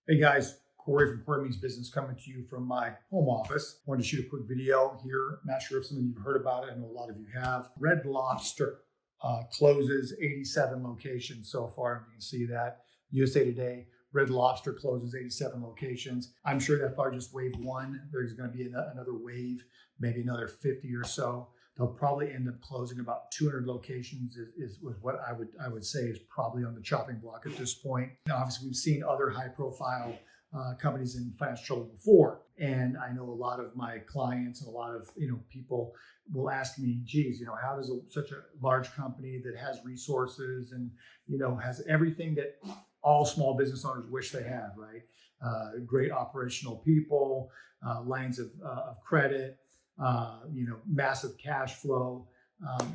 Hey guys, Cory from Cory Means Business coming to you from my home office. Wanted to shoot a quick video here. Not sure if some of you have heard about it. I know a lot of you have. Red Lobster closes 87 locations so far. You can see that. USA Today, Red Lobster closes 87 locations. I'm sure that's probably just wave one. There's going to be another wave, maybe another 50 or so. They'll probably end up closing about 200 locations is what I would say is probably on the chopping block at this point. Now, obviously, we've seen other high profile companies in financial trouble before, and I know a lot of my clients and a lot of people will ask me, "Geez, how does such a large company that has resources and has everything that all small business owners wish they had, right? Great operational people, lines of credit." Massive cash flow.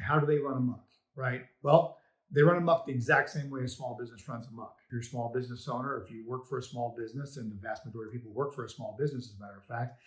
How do they run amok, right? Well, they run amok the exact same way a small business runs amok. If you're a small business owner, if you work for a small business, and the vast majority of people work for a small business, as a matter of fact,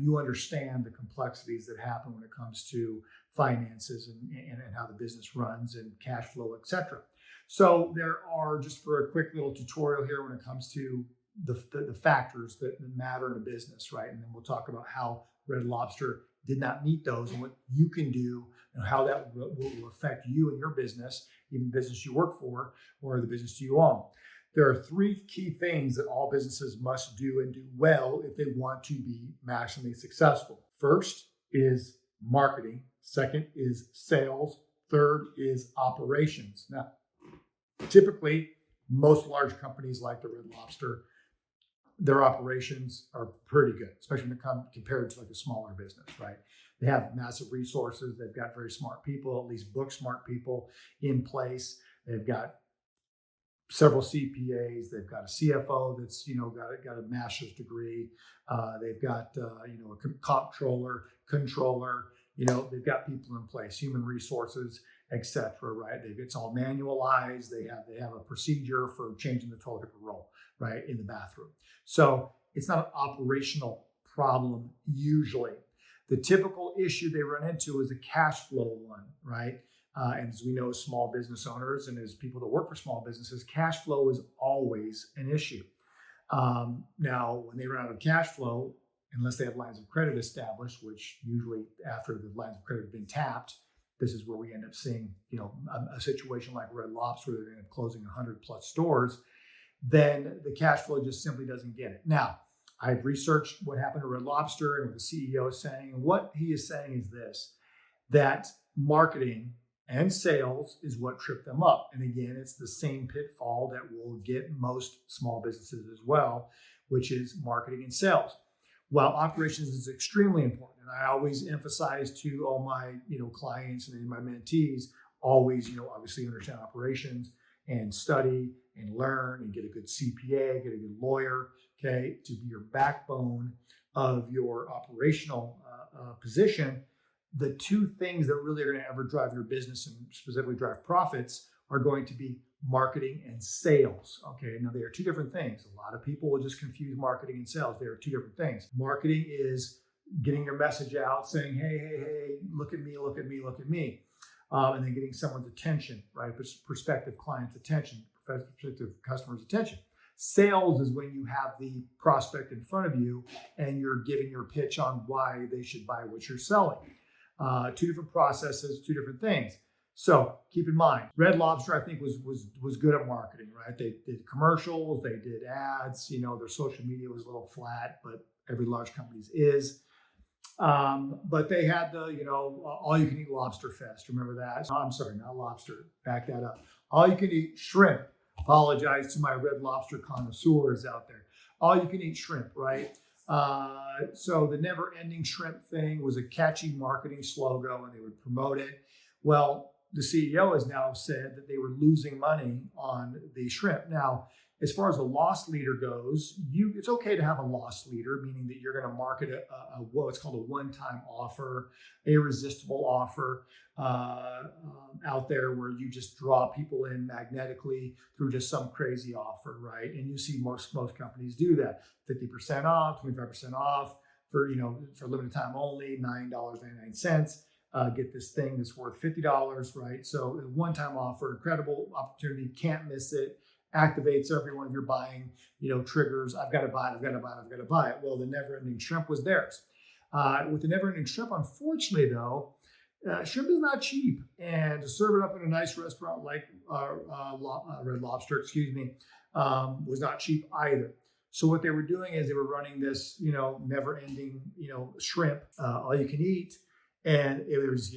you understand the complexities that happen when it comes to finances and how the business runs and cash flow, etc. So there are, just for a quick little tutorial here when it comes to the factors that matter in a business, right? And then we'll talk about how Red Lobster did not meet those and what you can do and how that will affect you and your business, even the business you work for or the business you own. There are three key things that all businesses must do and do well if they want to be maximally successful. First is marketing. Second is sales. Third is operations. Now, typically, most large companies like the Red Lobster, their operations are pretty good, especially when compared to like a smaller business, right? They have massive resources. They've got very smart people, at least book smart people in place. They've got several CPAs. They've got a CFO that's got a master's degree. They've got a comptroller, controller. They've got people in place, human resources, etc. Right? It's all manualized. They have a procedure for changing the toilet paper roll, right, in the bathroom. So it's not an operational problem usually. The typical issue they run into is a cash flow one, right? And as we know, as small business owners and as people that work for small businesses, cash flow is always an issue. Now, when they run out of cash flow, unless they have lines of credit established, which usually after the lines of credit have been tapped, this is where we end up seeing, a situation like Red Lobster, where they end up closing 100 plus stores, then the cash flow just simply doesn't get it. Now, I've researched what happened to Red Lobster and what the CEO is saying. And what he is saying is this, that marketing and sales is what tripped them up. And again, it's the same pitfall that will get most small businesses as well, which is marketing and sales. While operations is extremely important, and I always emphasize to all my clients and my mentees, always obviously understand operations and study and learn and get a good CPA, get a good lawyer, okay, to be your backbone of your operational position. The two things that really are going to ever drive your business and specifically drive profits are going to be marketing and sales. Okay, now they are two different things. A lot of people will just confuse marketing and sales. They are two different things. Marketing is getting your message out, saying, hey, look at me, look at me, look at me. And then getting someone's attention, right? Prospective client's attention, prospective customer's attention. Sales is when you have the prospect in front of you and you're giving your pitch on why they should buy what you're selling. Two different processes, two different things. So keep in mind, Red Lobster, I think, was good at marketing, right? They did commercials, they did ads. Their social media was a little flat, but every large company's is. But they had the, all you can eat lobster fest. Remember that? I'm sorry, not lobster. Back that up. All you can eat shrimp. Apologize to my Red Lobster connoisseurs out there. All you can eat shrimp, right? So the never ending shrimp thing was a catchy marketing slogan and they would promote it. Well, the CEO has now said that they were losing money on the shrimp. Now, as far as a loss leader goes, it's okay to have a loss leader, meaning that you're going to market what's called a one-time offer, irresistible offer out there where you just draw people in magnetically through just some crazy offer, right? And you see most companies do that. 50% off, 25% off for limited time only, $9.99. Get this thing that's worth $50, right? So a one-time offer, incredible opportunity, can't miss it. activates every one of your buying, triggers. I've got to buy it, I've got to buy it, I've got to buy it. Well, the never-ending shrimp was theirs. With the never-ending shrimp, unfortunately, though, shrimp is not cheap, and to serve it up in a nice restaurant like Red Lobster, was not cheap either. So what they were doing is they were running this, never-ending, shrimp, all you can eat, and it was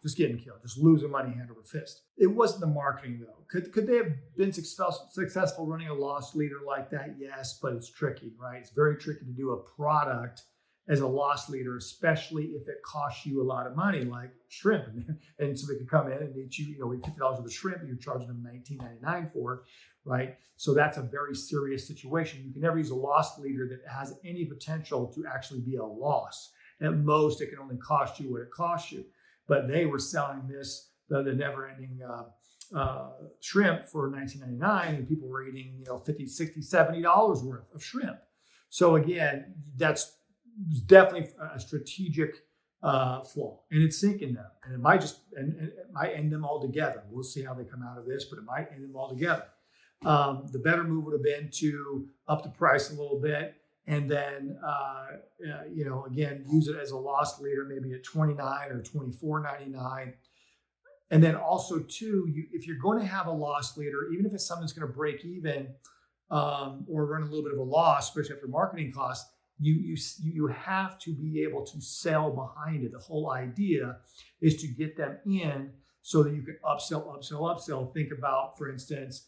just getting killed, just losing money hand over fist. It wasn't the marketing though. Could they have been successful running a loss leader like that? Yes, but it's tricky, right? It's very tricky to do a product as a loss leader, especially if it costs you a lot of money, like shrimp. And so they could come in and eat you, $50 worth of shrimp, and you're charging them $19.99 for it, right? So that's a very serious situation. You can never use a loss leader that has any potential to actually be a loss. At most, it can only cost you what it costs you. But they were selling this, the never-ending shrimp for $19.99, and people were eating, $50, $60, $70 worth of shrimp. So again, that's definitely a strategic flaw, and it's sinking them. And it might end them all together. We'll see how they come out of this, but it might end them all together. The better move would have been to up the price a little bit, and then again, use it as a loss leader, maybe at $29 or $24.99. And then also too, if you're going to have a loss leader, even if it's something that's going to break even or run a little bit of a loss, especially after marketing costs, you have to be able to sell behind it. The whole idea is to get them in so that you can upsell. Think about, for instance,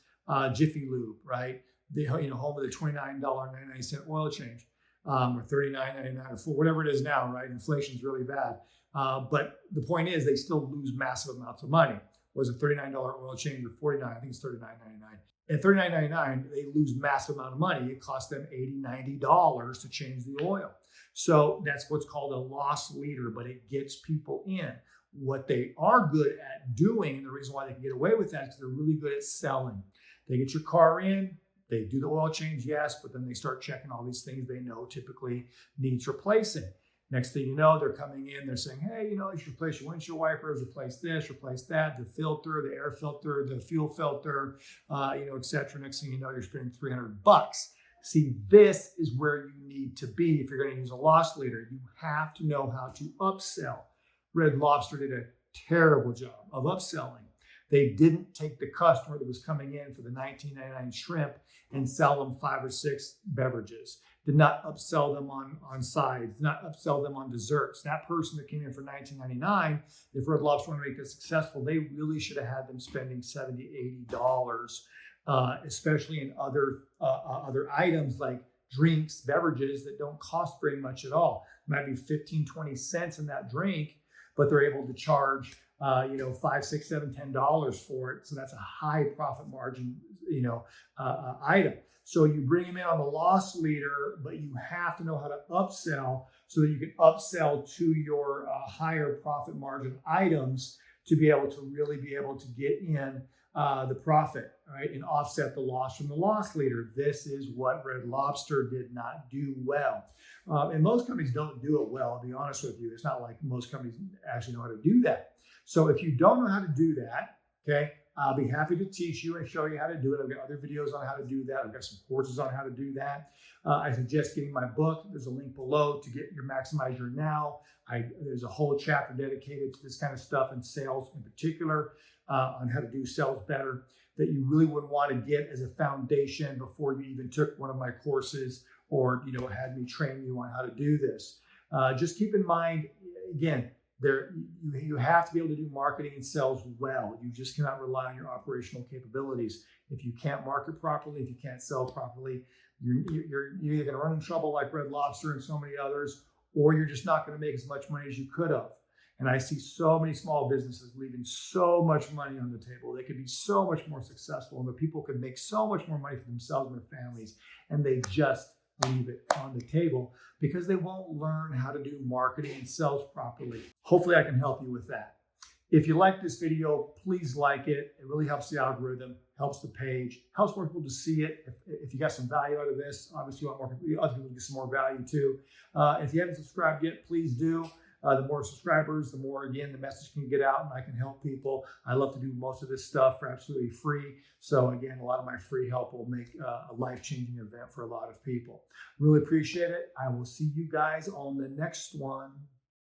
Jiffy Lube, right? The home of the $29.99 oil change, or $39.99 or whatever it is now, right? Inflation's really bad, but the point is they still lose massive amounts of money. Was it $39 oil change or $49? I think it's $39.99. At $39.99, they lose massive amount of money. It costs them $80, $90 to change the oil. So that's what's called a loss leader, but it gets people in. What they are good at doing, and the reason why they can get away with that is they're really good at selling. They get your car in, they do the oil change, yes, but then they start checking all these things they know typically needs replacing. Next thing you know, they're coming in, they're saying, hey, you should replace your windshield wipers, replace this, replace that, the filter, the air filter, the fuel filter, et cetera. Next thing you know, you're spending $300. See, this is where you need to be if you're going to use a loss leader. You have to know how to upsell. Red Lobster did a terrible job of upselling. They didn't take the customer that was coming in for the $19.99 shrimp and sell them 5 or 6 beverages. Did not upsell them on sides, did not upsell them on desserts. That person that came in for $19.99, if Red Lobster wanted to make this successful, they really should have had them spending $70, $80, especially in other items like drinks, beverages that don't cost very much at all. It might be 15, 20 cents in that drink, but they're able to charge $5, $6, $7, $10 for it. So that's a high profit margin, item. So you bring them in on the loss leader, but you have to know how to upsell so that you can upsell to your higher profit margin items to be able to really be able to get in the profit, right, and offset the loss from the loss leader. This is what Red Lobster did not do well. And most companies don't do it well, to be honest with you. It's not like most companies actually know how to do that. So if you don't know how to do that, okay, I'll be happy to teach you and show you how to do it. I've got other videos on how to do that. I've got some courses on how to do that. I suggest getting my book. There's a link below to get your Maximize Your Now. There's a whole chapter dedicated to this kind of stuff and sales in particular, on how to do sales better, that you really would want to get as a foundation before you even took one of my courses or had me train you on how to do this. Just keep in mind, again, you have to be able to do marketing and sales well. You just cannot rely on your operational capabilities. If you can't market properly, if you can't sell properly, you're either going to run into trouble like Red Lobster and so many others, or you're just not going to make as much money as you could have. And I see so many small businesses leaving so much money on the table. They could be so much more successful, and the people could make so much more money for themselves and their families, and they just leave it on the table because they won't learn how to do marketing and sales properly. Hopefully I can help you with that. If you like this video, please like it. It really helps the algorithm, helps the page, helps more people to see it. If you got some value out of this, obviously you want other people to get some more value too. If you haven't subscribed yet, please do. The more subscribers, the more, again, the message can get out and I can help people. I love to do most of this stuff for absolutely free. So again, a lot of my free help will make a life-changing event for a lot of people. Really appreciate it. I will see you guys on the next one.